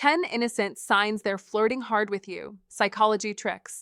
10 innocent signs they're flirting hard with you. Psychology tricks.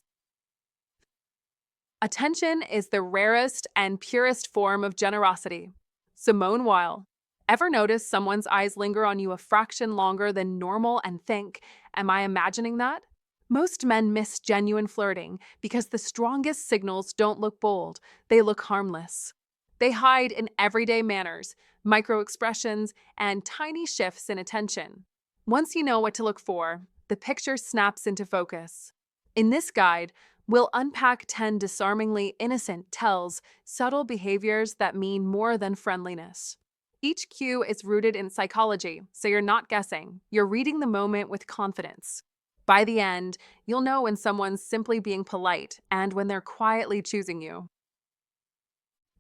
Attention is the rarest and purest form of generosity. Simone Weil. Ever notice someone's eyes linger on you a fraction longer than normal and think, am I imagining that? Most men miss genuine flirting because the strongest signals don't look bold, they look harmless. They hide in everyday manners, micro expressions, and tiny shifts in attention. Once you know what to look for, the picture snaps into focus. In this guide, we'll unpack 10 disarmingly innocent tells, subtle behaviors that mean more than friendliness. Each cue is rooted in psychology, so you're not guessing. You're reading the moment with confidence. By the end, you'll know when someone's simply being polite and when they're quietly choosing you.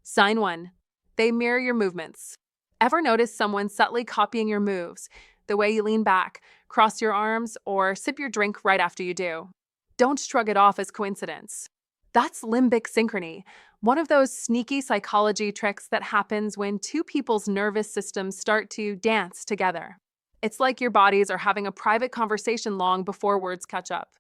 Sign 1. They mirror your movements. Ever notice someone subtly copying your moves, the way you lean back, cross your arms, or sip your drink right after you do? Don't shrug it off as coincidence. That's limbic synchrony, one of those sneaky psychology tricks that happens when two people's nervous systems start to dance together. It's like your bodies are having a private conversation long before words catch up.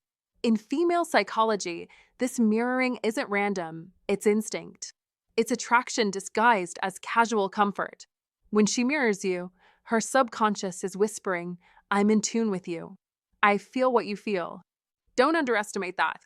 In female psychology, this mirroring isn't random, it's instinct. It's attraction disguised as casual comfort. When she mirrors you, her subconscious is whispering, I'm in tune with you. I feel what you feel. Don't underestimate that.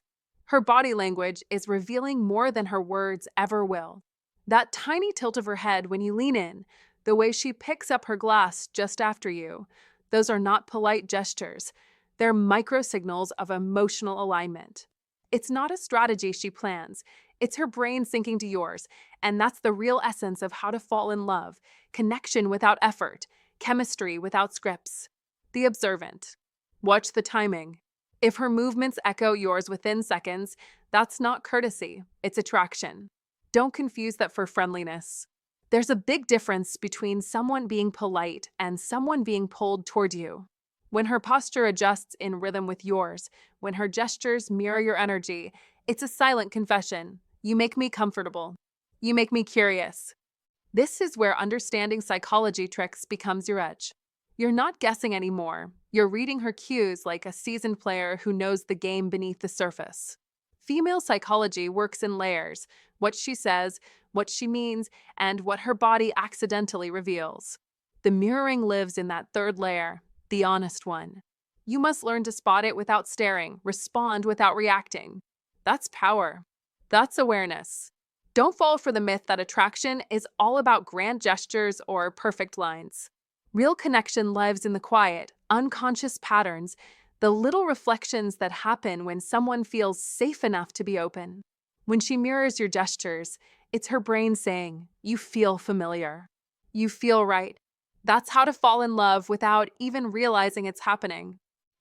Her body language is revealing more than her words ever will. That tiny tilt of her head when you lean in, the way she picks up her glass just after you, those are not polite gestures. They're micro signals of emotional alignment. It's not a strategy she plans. It's her brain syncing to yours, and that's the real essence of how to fall in love. Connection without effort, chemistry without scripts. The observant. Watch the timing. If her movements echo yours within seconds, that's not courtesy, it's attraction. Don't confuse that for friendliness. There's a big difference between someone being polite and someone being pulled toward you. When her posture adjusts in rhythm with yours, when her gestures mirror your energy, it's a silent confession. You make me comfortable. You make me curious. This is where understanding psychology tricks becomes your edge. You're not guessing anymore. You're reading her cues like a seasoned player who knows the game beneath the surface. Female psychology works in layers: what she says, what she means, and what her body accidentally reveals. The mirroring lives in that third layer, the honest one. You must learn to spot it without staring, respond without reacting. That's power. That's awareness. Don't fall for the myth that attraction is all about grand gestures or perfect lines. Real connection lives in the quiet, unconscious patterns, the little reflections that happen when someone feels safe enough to be open. When she mirrors your gestures, it's her brain saying, you feel familiar. You feel right. That's how to fall in love without even realizing it's happening.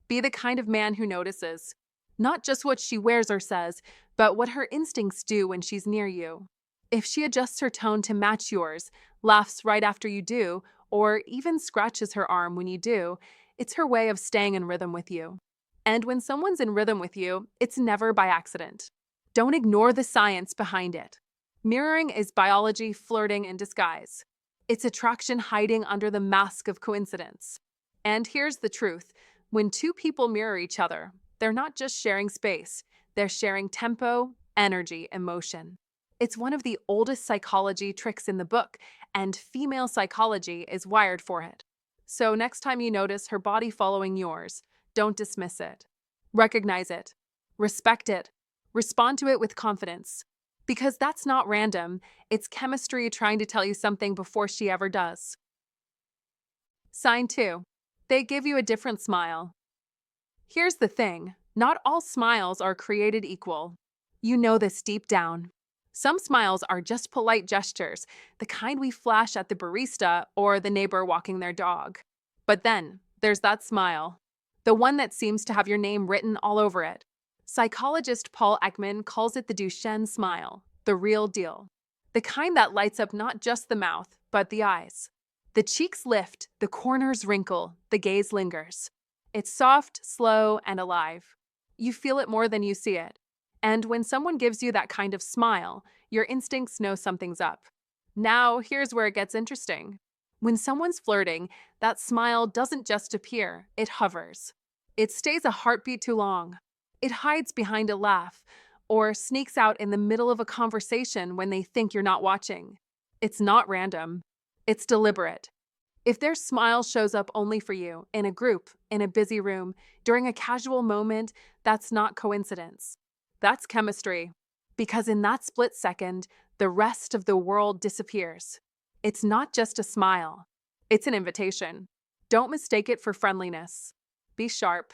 Be the kind of man who notices, not just what she wears or says, but what her instincts do when she's near you. If she adjusts her tone to match yours, laughs right after you do, or even scratches her arm when you do, it's her way of staying in rhythm with you. And when someone's in rhythm with you, it's never by accident. Don't ignore the science behind it. Mirroring is biology flirting in disguise. It's attraction hiding under the mask of coincidence. And here's the truth. When two people mirror each other, they're not just sharing space, they're sharing tempo, energy, emotion. It's one of the oldest psychology tricks in the book, and female psychology is wired for it. So next time you notice her body following yours, don't dismiss it. Recognize it. Respect it. Respond to it with confidence. Because that's not random, it's chemistry trying to tell you something before she ever does. Sign 2. They give you a different smile. Here's the thing, not all smiles are created equal. You know this deep down. Some smiles are just polite gestures, the kind we flash at the barista or the neighbor walking their dog. But then, there's that smile, the one that seems to have your name written all over it. Psychologist Paul Ekman calls it the Duchenne smile, the real deal. The kind that lights up not just the mouth, but the eyes. The cheeks lift, the corners wrinkle, the gaze lingers. It's soft, slow, and alive. You feel it more than you see it. And when someone gives you that kind of smile, your instincts know something's up. Now, here's where it gets interesting. When someone's flirting, that smile doesn't just appear, it hovers. It stays a heartbeat too long. It hides behind a laugh or sneaks out in the middle of a conversation when they think you're not watching. It's not random. It's deliberate. If their smile shows up only for you, in a group, in a busy room, during a casual moment, that's not coincidence. That's chemistry. Because in that split second, the rest of the world disappears. It's not just a smile. It's an invitation. Don't mistake it for friendliness. Be sharp.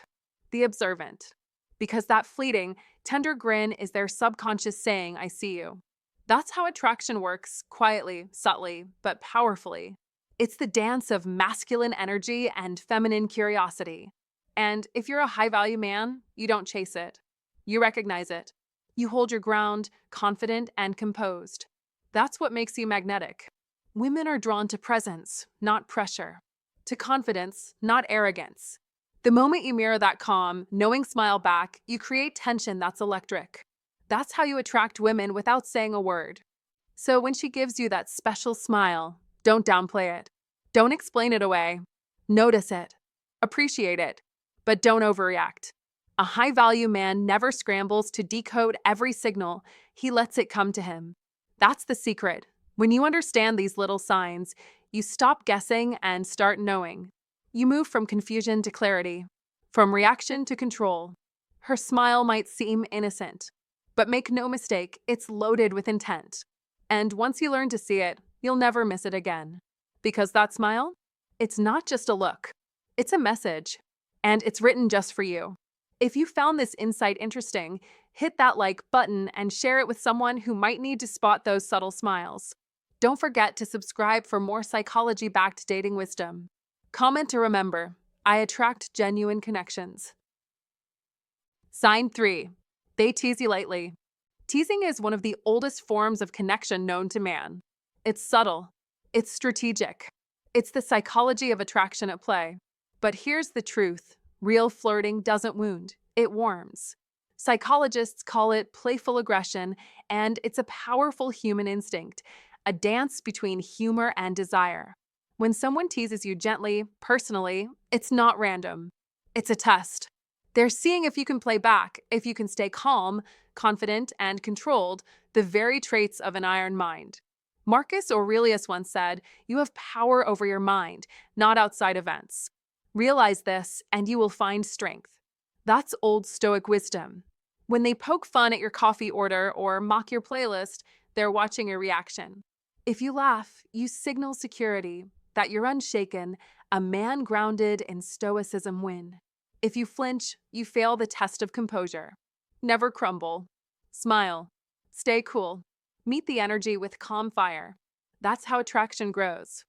Be observant. Because that fleeting, tender grin is their subconscious saying, I see you. That's how attraction works, quietly, subtly, but powerfully. It's the dance of masculine energy and feminine curiosity. And if you're a high-value man, you don't chase it. You recognize it. You hold your ground, confident and composed. That's what makes you magnetic. Women are drawn to presence, not pressure. To confidence, not arrogance. The moment you mirror that calm, knowing smile back, you create tension that's electric. That's how you attract women without saying a word. So when she gives you that special smile, don't downplay it. Don't explain it away. Notice it. Appreciate it. But don't overreact. A high-value man never scrambles to decode every signal. He lets it come to him. That's the secret. When you understand these little signs, you stop guessing and start knowing. You move from confusion to clarity, from reaction to control. Her smile might seem innocent, but make no mistake, it's loaded with intent. And once you learn to see it, you'll never miss it again. Because that smile, it's not just a look. It's a message, and it's written just for you. If you found this insight interesting, hit that like button and share it with someone who might need to spot those subtle smiles. Don't forget to subscribe for more psychology-backed dating wisdom. Comment to remember, I attract genuine connections. Sign 3. They tease you lightly. Teasing is one of the oldest forms of connection known to man. It's subtle. It's strategic. It's the psychology of attraction at play. But here's the truth. Real flirting doesn't wound. It warms. Psychologists call it playful aggression, and it's a powerful human instinct, a dance between humor and desire. When someone teases you gently, personally, it's not random. It's a test. They're seeing if you can play back, if you can stay calm, confident, and controlled, the very traits of an iron mind. Marcus Aurelius once said, "You have power over your mind, not outside events." Realize this, and you will find strength. That's Old Stoic wisdom. When they poke fun at your coffee order or mock your playlist, they're watching your reaction. If you laugh, you signal security, that you're unshaken, a man grounded in Stoicism win. If you flinch, you fail the test of composure. Never crumble. Smile. Stay cool. Meet the energy with calm fire. That's how attraction grows.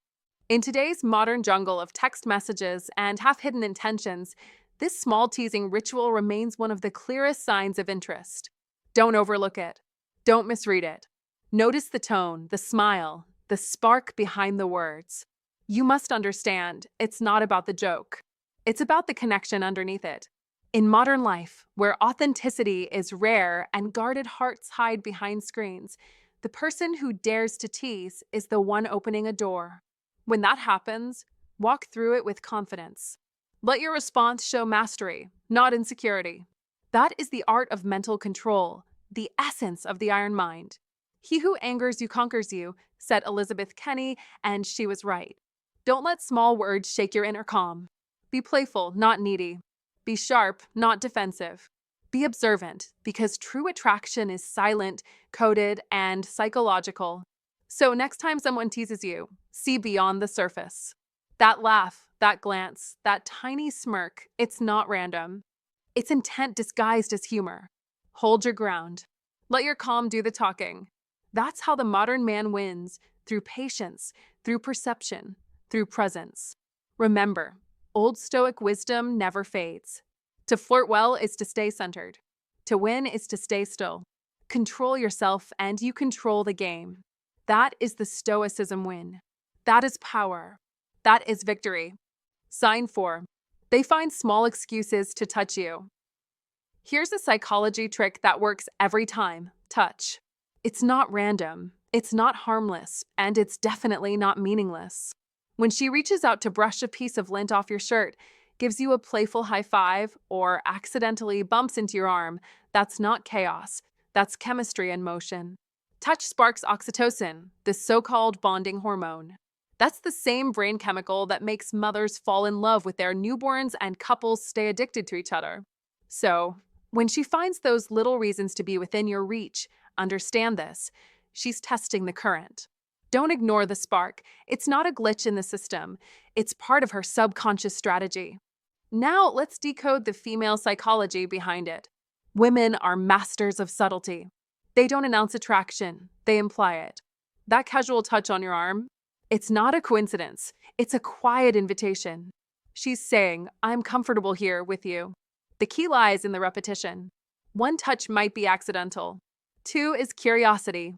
In today's modern jungle of text messages and half-hidden intentions, this small teasing ritual remains one of the clearest signs of interest. Don't overlook it. Don't misread it. Notice the tone, the smile, the spark behind the words. You must understand, it's not about the joke. It's about the connection underneath it. In modern life, where authenticity is rare and guarded hearts hide behind screens, the person who dares to tease is the one opening a door. When that happens, walk through it with confidence. Let your response show mastery, not insecurity. That is the art of mental control, the essence of the iron mind. He who angers you conquers you, said Elizabeth Kenny, and she was right. Don't let small words shake your inner calm. Be playful, not needy. Be sharp, not defensive. Be observant, because true attraction is silent, coded, and psychological. So next time someone teases you, see beyond the surface. That laugh, that glance, that tiny smirk, it's not random. It's intent disguised as humor. Hold your ground. Let your calm do the talking. That's how the modern man wins, through patience, through perception, through presence. Remember, Old Stoic wisdom never fades. To flirt well is to stay centered. To win is to stay still. Control yourself and you control the game. That is the Stoicism win. That is power. That is victory. Sign 4. They find small excuses to touch you. Here's a psychology trick that works every time. Touch. It's not random. It's not harmless. And it's definitely not meaningless. When she reaches out to brush a piece of lint off your shirt, gives you a playful high five, or accidentally bumps into your arm, that's not chaos. That's chemistry in motion. Touch sparks oxytocin, the so-called bonding hormone. That's the same brain chemical that makes mothers fall in love with their newborns and couples stay addicted to each other. So, when she finds those little reasons to be within your reach, understand this. She's testing the current. Don't ignore the spark. It's not a glitch in the system. It's part of her subconscious strategy. Now, let's decode the female psychology behind it. Women are masters of subtlety. They don't announce attraction, they imply it. That casual touch on your arm, it's not a coincidence. It's a quiet invitation. She's saying, I'm comfortable here with you. The key lies in the repetition. 1 touch might be accidental. 2 is curiosity.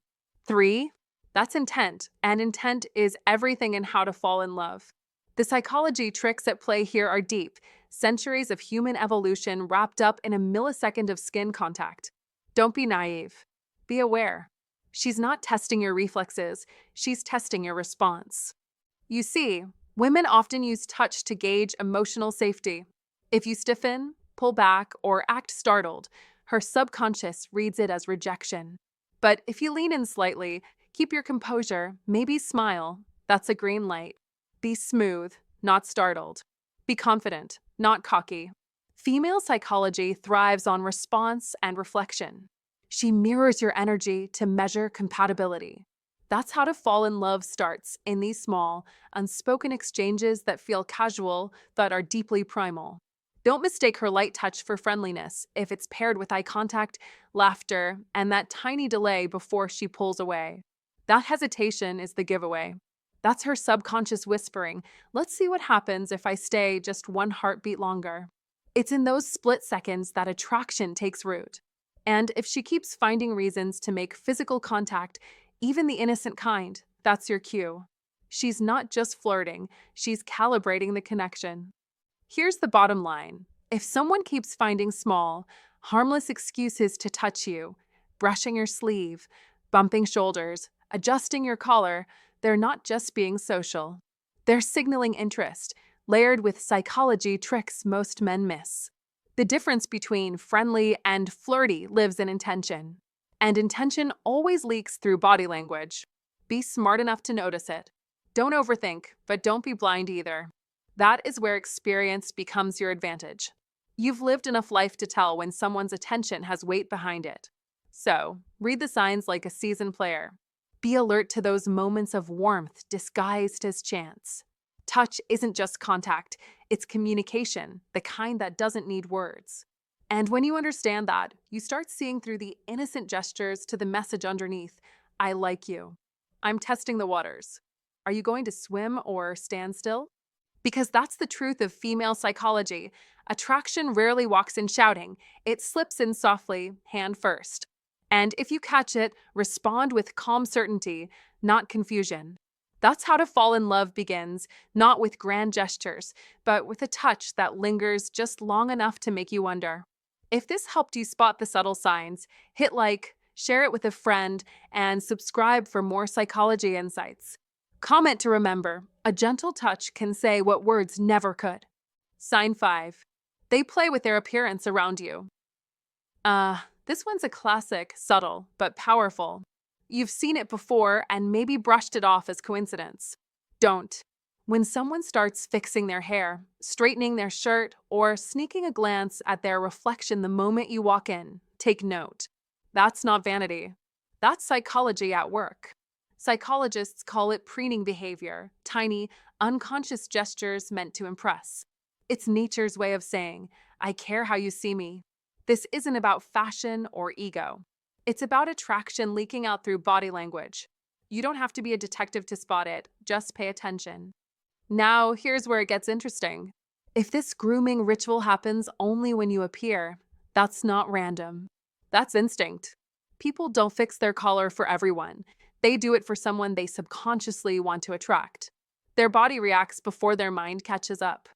3, that's intent, and intent is everything in how to fall in love. The psychology tricks at play here are deep, centuries of human evolution wrapped up in a millisecond of skin contact. Don't be naive. Be aware. She's not testing your reflexes, she's testing your response. You see, women often use touch to gauge emotional safety. If you stiffen, pull back, or act startled, her subconscious reads it as rejection. But if you lean in slightly, keep your composure, maybe smile, that's a green light. Be smooth, not startled. Be confident, not cocky. Female psychology thrives on response and reflection. She mirrors your energy to measure compatibility. That's how to fall in love starts, in these small, unspoken exchanges that feel casual but are deeply primal. Don't mistake her light touch for friendliness if it's paired with eye contact, laughter, and that tiny delay before she pulls away. That hesitation is the giveaway. That's her subconscious whispering, let's see what happens if I stay just 1 heartbeat longer. It's in those split seconds that attraction takes root. And if she keeps finding reasons to make physical contact, even the innocent kind, that's your cue. She's not just flirting, she's calibrating the connection. Here's the bottom line. If someone keeps finding small, harmless excuses to touch you, brushing your sleeve, bumping shoulders, adjusting your collar, they're not just being social. They're signaling interest, layered with psychology tricks most men miss. The difference between friendly and flirty lives in intention. And intention always leaks through body language. Be smart enough to notice it. Don't overthink, but don't be blind either. That is where experience becomes your advantage. You've lived enough life to tell when someone's attention has weight behind it. So, read the signs like a seasoned player. Be alert to those moments of warmth disguised as chance. Touch isn't just contact, it's communication, the kind that doesn't need words. And when you understand that, you start seeing through the innocent gestures to the message underneath, I like you. I'm testing the waters. Are you going to swim or stand still? Because that's the truth of female psychology. Attraction rarely walks in shouting. It slips in softly, hand first. And if you catch it, respond with calm certainty, not confusion. That's how to fall in love begins, not with grand gestures, but with a touch that lingers just long enough to make you wonder. If this helped you spot the subtle signs, hit like, share it with a friend, and subscribe for more psychology insights. Comment to remember, a gentle touch can say what words never could. Sign 5. They play with their appearance around you. This one's a classic, subtle, but powerful. You've seen it before and maybe brushed it off as coincidence. Don't. When someone starts fixing their hair, straightening their shirt, or sneaking a glance at their reflection the moment you walk in, take note. That's not vanity. That's psychology at work. Psychologists call it preening behavior, tiny, unconscious gestures meant to impress. It's nature's way of saying, I care how you see me. This isn't about fashion or ego. It's about attraction leaking out through body language. You don't have to be a detective to spot it, just pay attention. Now, here's where it gets interesting. If this grooming ritual happens only when you appear, that's not random. That's instinct. People don't fix their collar for everyone. They do it for someone they subconsciously want to attract. Their body reacts before their mind catches up.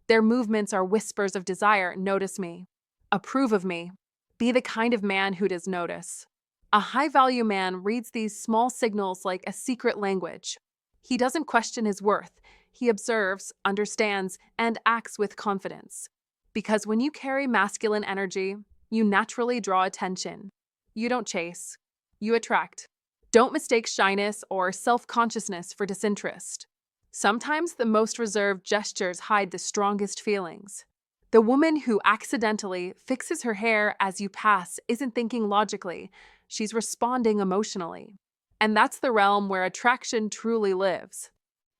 Their movements are whispers of desire, notice me. Approve of me. Be the kind of man who does notice. A high-value man reads these small signals like a secret language. He doesn't question his worth. He observes, understands, and acts with confidence. Because when you carry masculine energy, you naturally draw attention. You don't chase, you attract. Don't mistake shyness or self-consciousness for disinterest. Sometimes the most reserved gestures hide the strongest feelings. The woman who accidentally fixes her hair as you pass isn't thinking logically, she's responding emotionally. And that's the realm where attraction truly lives.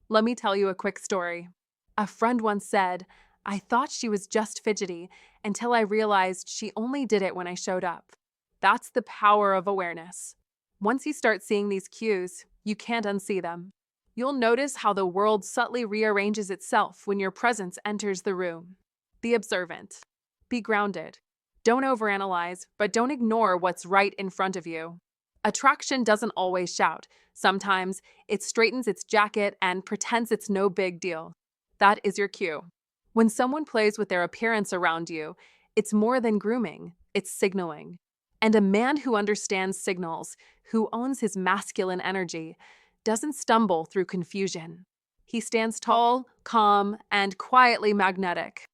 Let me tell you a quick story. A friend once said, "I thought she was just fidgety until I realized she only did it when I showed up." That's the power of awareness. Once you start seeing these cues, you can't unsee them. You'll notice how the world subtly rearranges itself when your presence enters the room. Be observant. Be grounded. Don't overanalyze, but don't ignore what's right in front of you. Attraction doesn't always shout. Sometimes it straightens its jacket and pretends it's no big deal. That is your cue. When someone plays with their appearance around you, it's more than grooming, it's signaling. And a man who understands signals, who owns his masculine energy, doesn't stumble through confusion. He stands tall, calm, and quietly magnetic.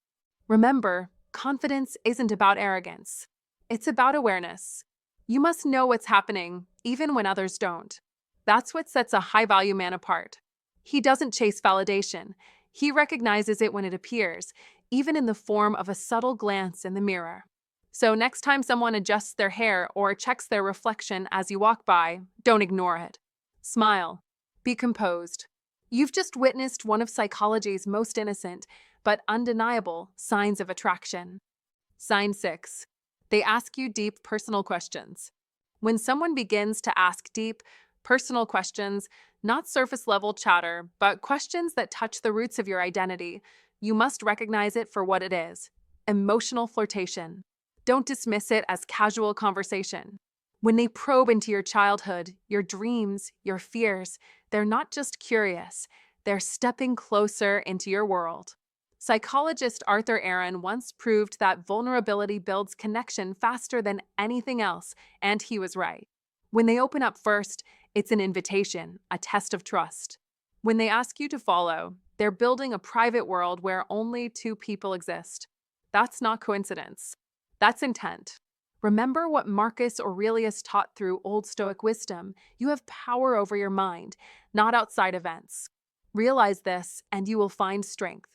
Remember, confidence isn't about arrogance. It's about awareness. You must know what's happening, even when others don't. That's what sets a high-value man apart. He doesn't chase validation. He recognizes it when it appears, even in the form of a subtle glance in the mirror. So next time someone adjusts their hair or checks their reflection as you walk by, don't ignore it. Smile. Be composed. You've just witnessed one of psychology's most innocent, but undeniable signs of attraction. Sign 6. They ask you deep personal questions. When someone begins to ask deep, personal questions, not surface-level chatter, but questions that touch the roots of your identity, you must recognize it for what it is: emotional flirtation. Don't dismiss it as casual conversation. When they probe into your childhood, your dreams, your fears, they're not just curious, they're stepping closer into your world. Psychologist Arthur Aaron once proved that vulnerability builds connection faster than anything else, and he was right. When they open up first, it's an invitation, a test of trust. When they ask you to follow, they're building a private world where only two people exist. That's not coincidence. That's intent. Remember what Marcus Aurelius taught through Old Stoic wisdom: you have power over your mind, not outside events. Realize this, and you will find strength.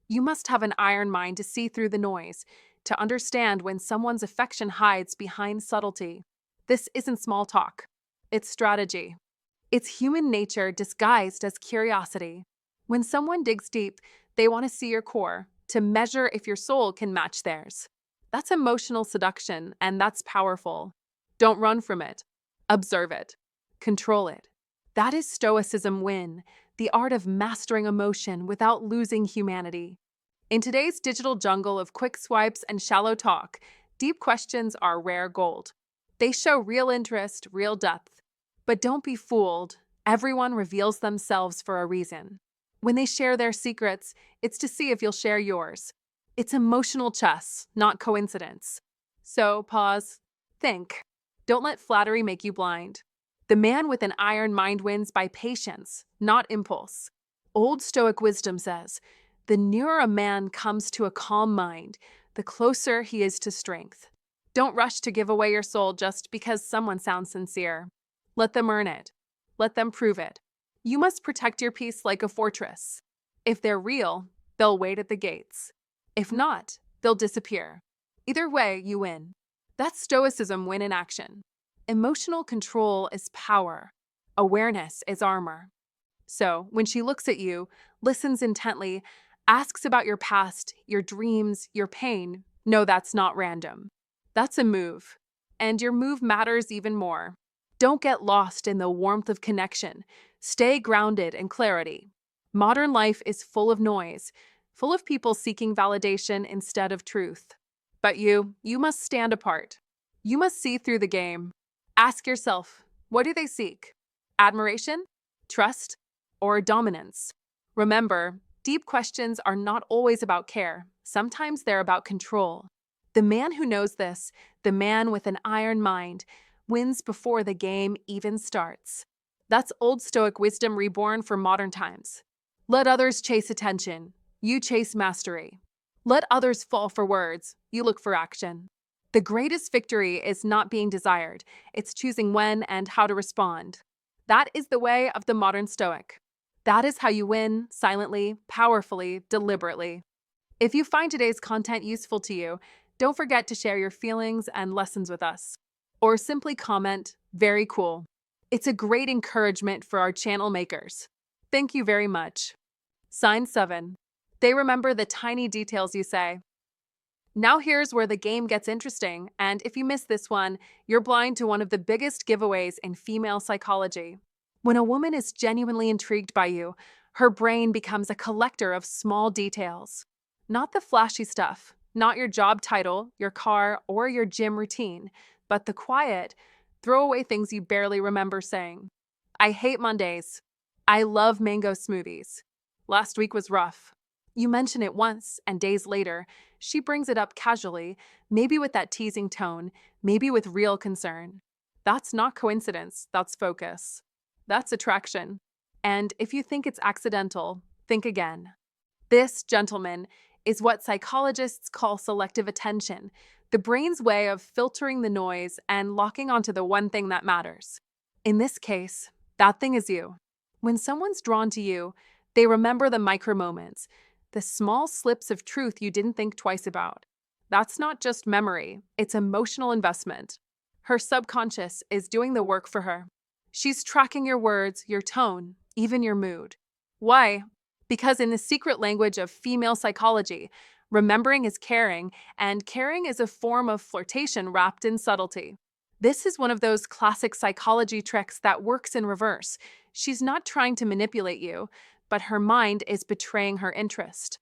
You must have an iron mind to see through the noise, to understand when someone's affection hides behind subtlety. This isn't small talk. It's strategy. It's human nature disguised as curiosity. When someone digs deep, they want to see your core, to measure if your soul can match theirs. That's emotional seduction, and that's powerful. Don't run from it. Observe it. Control it. That is Stoicism win, the art of mastering emotion without losing humanity. In today's digital jungle of quick swipes and shallow talk, deep questions are rare gold. They show real interest, real depth. But don't be fooled. Everyone reveals themselves for a reason. When they share their secrets, it's to see if you'll share yours. It's emotional chess, not coincidence. So pause. Think. Don't let flattery make you blind. The man with an iron mind wins by patience, not impulse. Old Stoic wisdom says, the nearer a man comes to a calm mind, the closer he is to strength. Don't rush to give away your soul just because someone sounds sincere. Let them earn it. Let them prove it. You must protect your peace like a fortress. If they're real, they'll wait at the gates. If not, they'll disappear. Either way, you win. That's Stoicism win in action. Emotional control is power. Awareness is armor. So, when she looks at you, listens intently, asks about your past, your dreams, your pain, know that's not random. That's a move. And your move matters even more. Don't get lost in the warmth of connection. Stay grounded in clarity. Modern life is full of noise, full of people seeking validation instead of truth. But you must stand apart. You must see through the game. Ask yourself, what do they seek? Admiration? Trust? Or dominance? Remember, deep questions are not always about care. Sometimes they're about control. The man who knows this, the man with an iron mind, wins before the game even starts. That's Old Stoic wisdom reborn for modern times. Let others chase attention. You chase mastery. Let others fall for words. You look for action. The greatest victory is not being desired. It's choosing when and how to respond. That is the way of the modern Stoic. That is how you win, silently, powerfully, deliberately. If you find today's content useful to you, don't forget to share your feelings and lessons with us. Or simply comment, "Very cool." It's a great encouragement for our channel makers. Thank you very much. Sign 7. They remember the tiny details you say. Now here's where the game gets interesting, and if you miss this one, you're blind to one of the biggest giveaways in female psychology. When a woman is genuinely intrigued by you, her brain becomes a collector of small details. Not the flashy stuff, not your job title, your car, or your gym routine, but the quiet, throwaway things you barely remember saying. I hate Mondays. I love mango smoothies. Last week was rough. You mention it once, and days later, she brings it up casually, maybe with that teasing tone, maybe with real concern. That's not coincidence, that's focus. That's attraction. And if you think it's accidental, think again. This, gentlemen, is what psychologists call selective attention, the brain's way of filtering the noise and locking onto the one thing that matters. In this case, that thing is you. When someone's drawn to you, they remember the micro moments, the small slips of truth you didn't think twice about. That's not just memory, it's emotional investment. Her subconscious is doing the work for her. She's tracking your words, your tone, even your mood. Why? Because in the secret language of female psychology, remembering is caring, and caring is a form of flirtation wrapped in subtlety. This is one of those classic psychology tricks that works in reverse. She's not trying to manipulate you, but her mind is betraying her interest.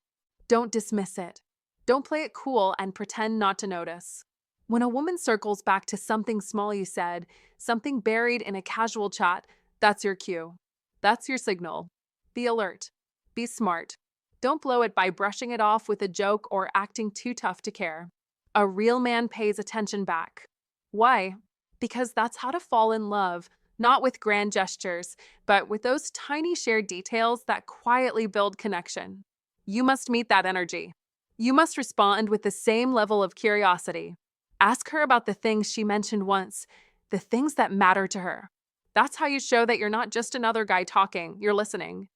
Don't dismiss it. Don't play it cool and pretend not to notice. When a woman circles back to something small you said, something buried in a casual chat, that's your cue. That's your signal. Be alert. Be smart. Don't blow it by brushing it off with a joke or acting too tough to care. A real man pays attention back. Why? Because that's how to fall in love, not with grand gestures, but with those tiny shared details that quietly build connection. You must meet that energy. You must respond with the same level of curiosity. Ask her about the things she mentioned once, the things that matter to her. That's how you show that you're not just another guy talking, you're listening.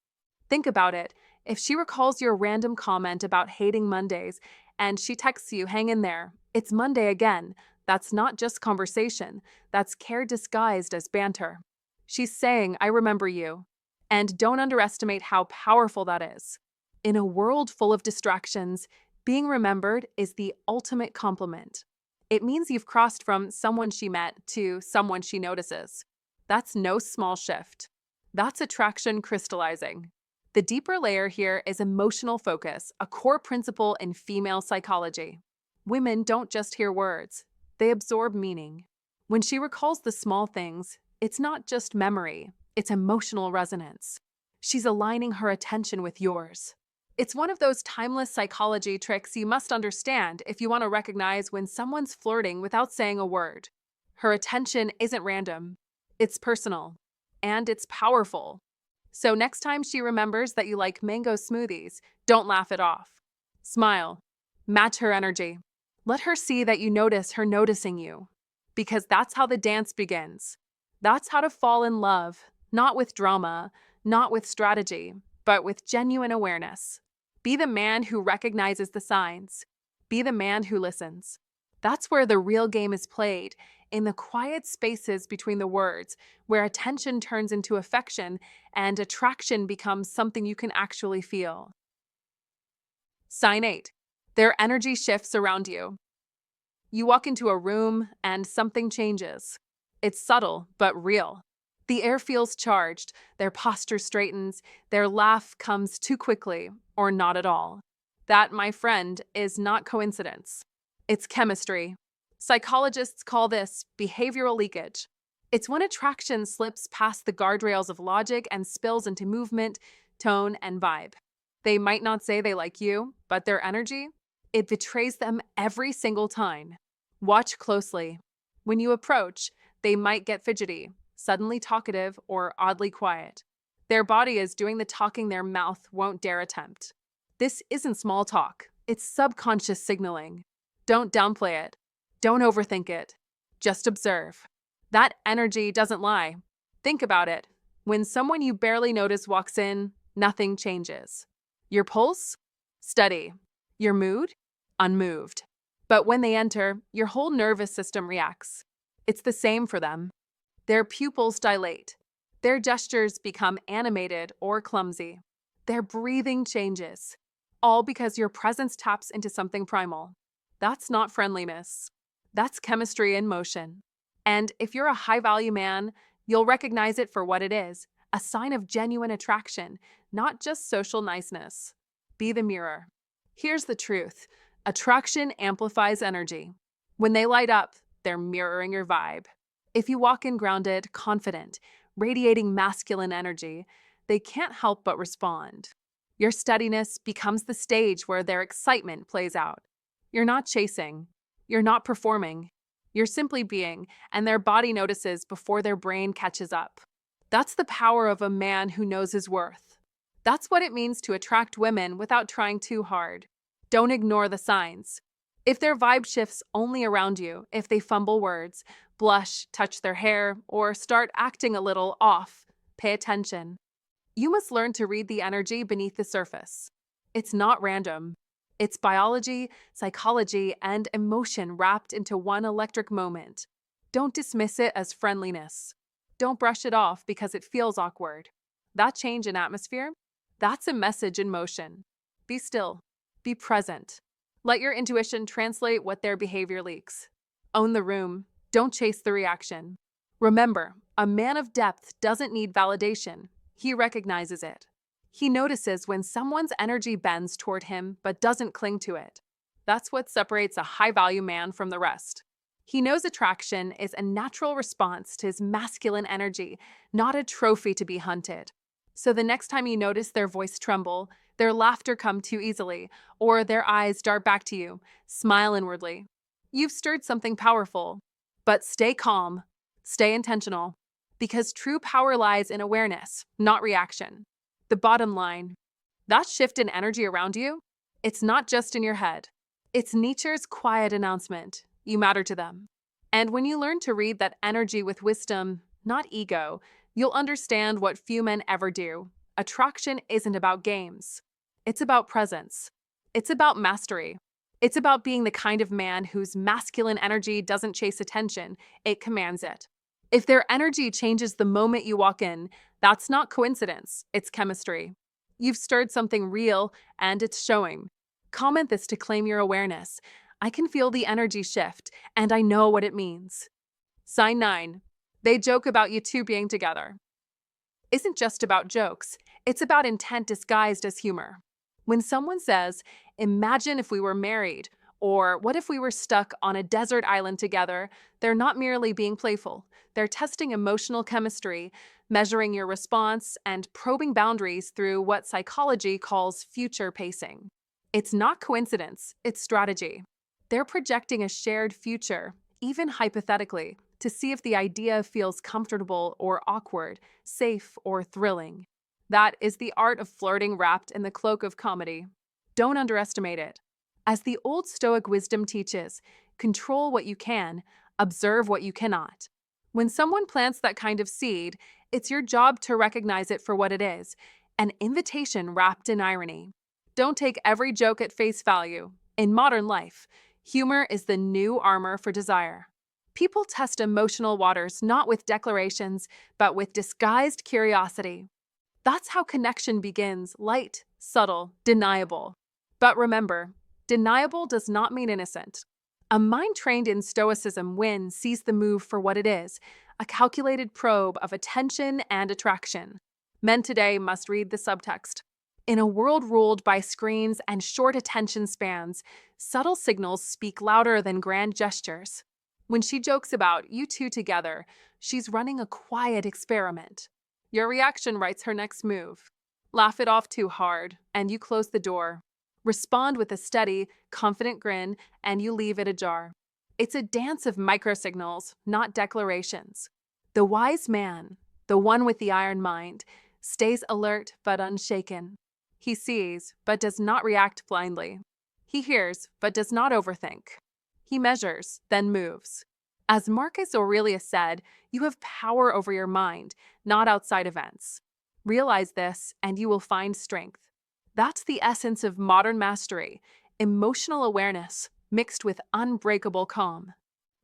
Think about it. If she recalls your random comment about hating Mondays and she texts you, "Hang in there, it's Monday again," that's not just conversation, that's care disguised as banter. She's saying, "I remember you." And don't underestimate how powerful that is. In a world full of distractions, being remembered is the ultimate compliment. It means you've crossed from someone she met to someone she notices. That's no small shift. That's attraction crystallizing. The deeper layer here is emotional focus, a core principle in female psychology. Women don't just hear words, they absorb meaning. When she recalls the small things, it's not just memory, it's emotional resonance. She's aligning her attention with yours. It's one of those timeless psychology tricks you must understand if you want to recognize when someone's flirting without saying a word. Her attention isn't random, it's personal, and it's powerful. So next time she remembers that you like mango smoothies, don't laugh it off. Smile. Match her energy. Let her see that you notice her noticing you. Because that's how the dance begins. That's how to fall in love, not with drama, not with strategy, but with genuine awareness. Be the man who recognizes the signs. Be the man who listens. That's where the real game is played, in the quiet spaces between the words, where attention turns into affection and attraction becomes something you can actually feel. Sign 8. Their energy shifts around you. You walk into a room and something changes. It's subtle, but real. The air feels charged, their posture straightens, their laugh comes too quickly, or not at all. That, my friend, is not coincidence. It's chemistry. Psychologists call this behavioral leakage. It's when attraction slips past the guardrails of logic and spills into movement, tone, and vibe. They might not say they like you, but their energy, it betrays them every single time. Watch closely. When you approach, they might get fidgety, suddenly talkative, or oddly quiet. Their body is doing the talking their mouth won't dare attempt. This isn't small talk, it's subconscious signaling. Don't downplay it. Don't overthink it. Just observe. That energy doesn't lie. Think about it. When someone you barely notice walks in, nothing changes. Your pulse? Steady. Your mood? Unmoved. But when they enter, your whole nervous system reacts. It's the same for them. Their pupils dilate. Their gestures become animated or clumsy. Their breathing changes. All because your presence taps into something primal. That's not friendliness. That's chemistry in motion. And if you're a high-value man, you'll recognize it for what it is, a sign of genuine attraction, not just social niceness. Be the mirror. Here's the truth. Attraction amplifies energy. When they light up, they're mirroring your vibe. If you walk in grounded, confident, radiating masculine energy, they can't help but respond. Your steadiness becomes the stage where their excitement plays out. You're not chasing. You're not performing. You're simply being, and their body notices before their brain catches up. That's the power of a man who knows his worth. That's what it means to attract women without trying too hard. Don't ignore the signs. If their vibe shifts only around you, if they fumble words, blush, touch their hair, or start acting a little off, pay attention. You must learn to read the energy beneath the surface. It's not random. It's biology, psychology, and emotion wrapped into one electric moment. Don't dismiss it as friendliness. Don't brush it off because it feels awkward. That change in atmosphere, that's a message in motion. Be still. Be present. Let your intuition translate what their behavior leaks. Own the room. Don't chase the reaction. Remember, a man of depth doesn't need validation. He recognizes it. He notices when someone's energy bends toward him but doesn't cling to it. That's what separates a high-value man from the rest. He knows attraction is a natural response to his masculine energy, not a trophy to be hunted. So the next time you notice their voice tremble, their laughter come too easily, or their eyes dart back to you, smile inwardly. You've stirred something powerful. But stay calm. Stay intentional. Because true power lies in awareness, not reaction. The bottom line, that shift in energy around you, it's not just in your head. It's nature's quiet announcement. You matter to them. And when you learn to read that energy with wisdom, not ego, you'll understand what few men ever do. Attraction isn't about games. It's about presence. It's about mastery. It's about being the kind of man whose masculine energy doesn't chase attention, it commands it. If their energy changes the moment you walk in, that's not coincidence, it's chemistry. You've stirred something real, and it's showing. Comment this to claim your awareness. I can feel the energy shift, and I know what it means. Sign 9. They joke about you two being together. Isn't just about jokes, it's about intent disguised as humor. When someone says, "Imagine if we were married," or "What if we were stuck on a desert island together?" they're not merely being playful. They're testing emotional chemistry, measuring your response, and probing boundaries through what psychology calls future pacing. It's not coincidence, it's strategy. They're projecting a shared future, even hypothetically, to see if the idea feels comfortable or awkward, safe or thrilling. That is the art of flirting wrapped in the cloak of comedy. Don't underestimate it. As the Old Stoic wisdom teaches, control what you can, observe what you cannot. When someone plants that kind of seed, it's your job to recognize it for what it is, an invitation wrapped in irony. Don't take every joke at face value. In modern life, humor is the new armor for desire. People test emotional waters not with declarations, but with disguised curiosity. That's how connection begins, light, subtle, deniable. But remember, deniable does not mean innocent. A mind trained in Stoicism sees the move for what it is, a calculated probe of attention and attraction. Men today must read the subtext. In a world ruled by screens and short attention spans, subtle signals speak louder than grand gestures. When she jokes about you two together, she's running a quiet experiment. Your reaction writes her next move. Laugh it off too hard, and you close the door. Respond with a steady, confident grin, and you leave it ajar. It's a dance of microsignals, not declarations. The wise man, the one with the iron mind, stays alert but unshaken. He sees but does not react blindly. He hears but does not overthink. He measures, then moves. As Marcus Aurelius said, you have power over your mind, not outside events. Realize this, and you will find strength. That's the essence of modern mastery, emotional awareness mixed with unbreakable calm.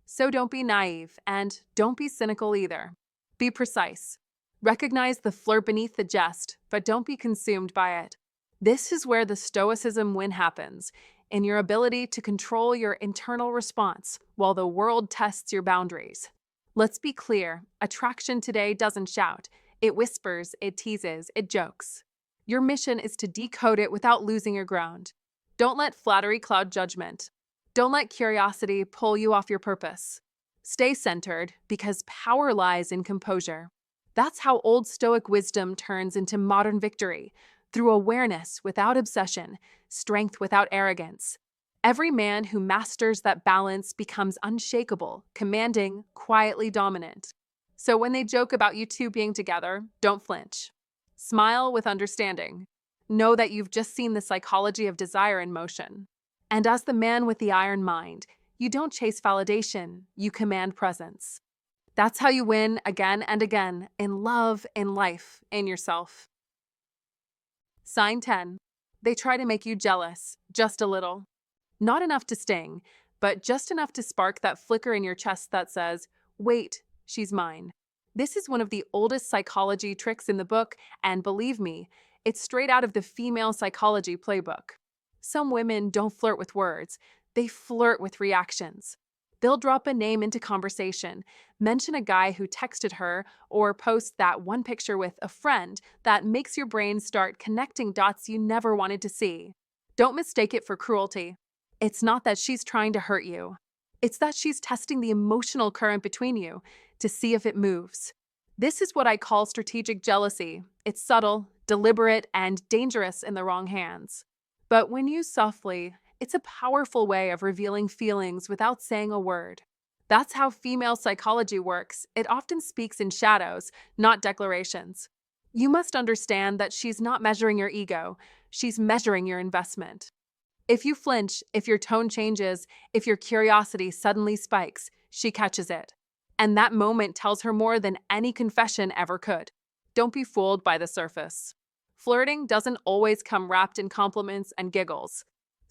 So don't be naive, and don't be cynical either. Be precise. Recognize the flirt beneath the jest, but don't be consumed by it. This is where the Stoicism win happens, in your ability to control your internal response while the world tests your boundaries. Let's be clear, attraction today doesn't shout. It whispers, it teases, it jokes. Your mission is to decode it without losing your ground. Don't let flattery cloud judgment. Don't let curiosity pull you off your purpose. Stay centered, because power lies in composure. That's how Old Stoic wisdom turns into modern victory, through awareness without obsession, strength without arrogance. Every man who masters that balance becomes unshakable, commanding, quietly dominant. So when they joke about you two being together, don't flinch. Smile with understanding. Know that you've just seen the psychology of desire in motion. And as the man with the iron mind, you don't chase validation, you command presence. That's how you win again and again, in love, in life, in yourself. Sign 10. They try to make you jealous, just a little. Not enough to sting, but just enough to spark that flicker in your chest that says, wait, she's mine. This is one of the oldest psychology tricks in the book, and believe me, it's straight out of the female psychology playbook. Some women don't flirt with words, they flirt with reactions. They'll drop a name into conversation, mention a guy who texted her, or post that one picture with a friend that makes your brain start connecting dots you never wanted to see. Don't mistake it for cruelty. It's not that she's trying to hurt you. It's that she's testing the emotional current between you to see if it moves. This is what I call strategic jealousy. It's subtle, deliberate, and dangerous in the wrong hands. But when used softly, it's a powerful way of revealing feelings without saying a word. That's how female psychology works. It often speaks in shadows, not declarations. You must understand that she's not measuring your ego, she's measuring your investment. If you flinch, if your tone changes, if your curiosity suddenly spikes, she catches it. And that moment tells her more than any confession ever could. Don't be fooled by the surface. Flirting doesn't always come wrapped in compliments and giggles.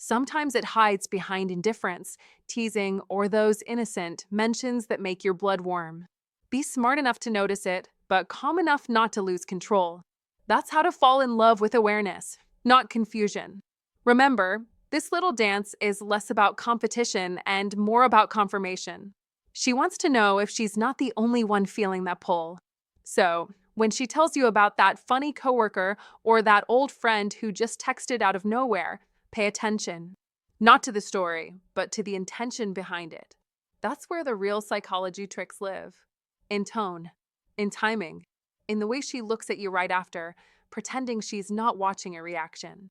Sometimes it hides behind indifference, teasing, or those innocent mentions that make your blood warm. Be smart enough to notice it, but calm enough not to lose control. That's how to fall in love with awareness, not confusion. Remember, this little dance is less about competition and more about confirmation. She wants to know if she's not the only one feeling that pull. So, when she tells you about that funny coworker or that old friend who just texted out of nowhere, pay attention. Not to the story, but to the intention behind it. That's where the real psychology tricks live. In tone, in timing, in the way she looks at you right after, pretending she's not watching a reaction.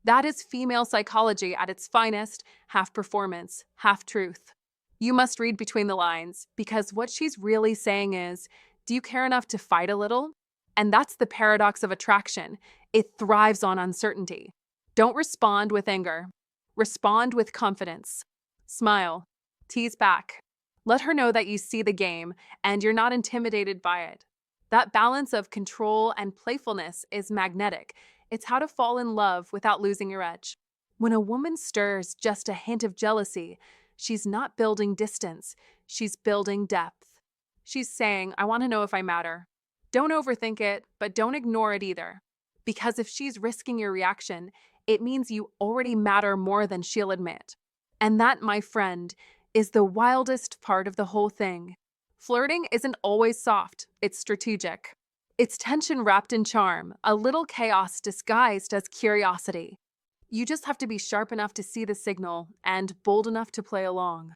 That is female psychology at its finest, half performance, half truth. You must read between the lines, because what she's really saying is, do you care enough to fight a little? And that's the paradox of attraction. It thrives on uncertainty. Don't respond with anger. Respond with confidence. Smile. Tease back. Let her know that you see the game and you're not intimidated by it. That balance of control and playfulness is magnetic. It's how to fall in love without losing your edge. When a woman stirs just a hint of jealousy, she's not building distance, she's building depth. She's saying, I want to know if I matter. Don't overthink it, but don't ignore it either. Because if she's risking your reaction, it means you already matter more than she'll admit. And that, my friend, is the wildest part of the whole thing. Flirting isn't always soft, it's strategic. It's tension wrapped in charm, a little chaos disguised as curiosity. You just have to be sharp enough to see the signal and bold enough to play along.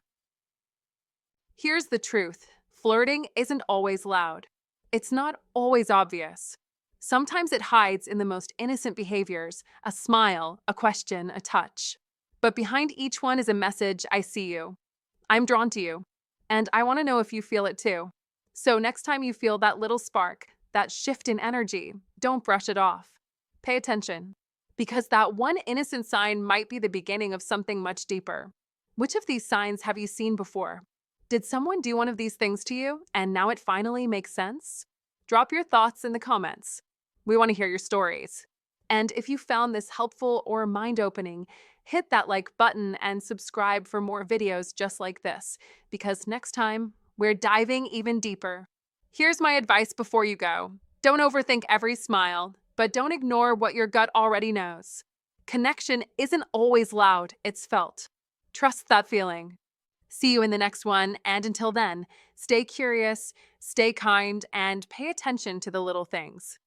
Here's the truth. Flirting isn't always loud. It's not always obvious. Sometimes it hides in the most innocent behaviors, a smile, a question, a touch. But behind each one is a message, I see you. I'm drawn to you. And I want to know if you feel it too. So next time you feel that little spark, that shift in energy, don't brush it off. Pay attention, because that one innocent sign might be the beginning of something much deeper. Which of these signs have you seen before? Did someone do one of these things to you, and now it finally makes sense? Drop your thoughts in the comments. We want to hear your stories. And if you found this helpful or mind-opening, hit that like button and subscribe for more videos just like this, because next time, we're diving even deeper. Here's my advice before you go. Don't overthink every smile, but don't ignore what your gut already knows. Connection isn't always loud, it's felt. Trust that feeling. See you in the next one, and until then, stay curious, stay kind, and pay attention to the little things.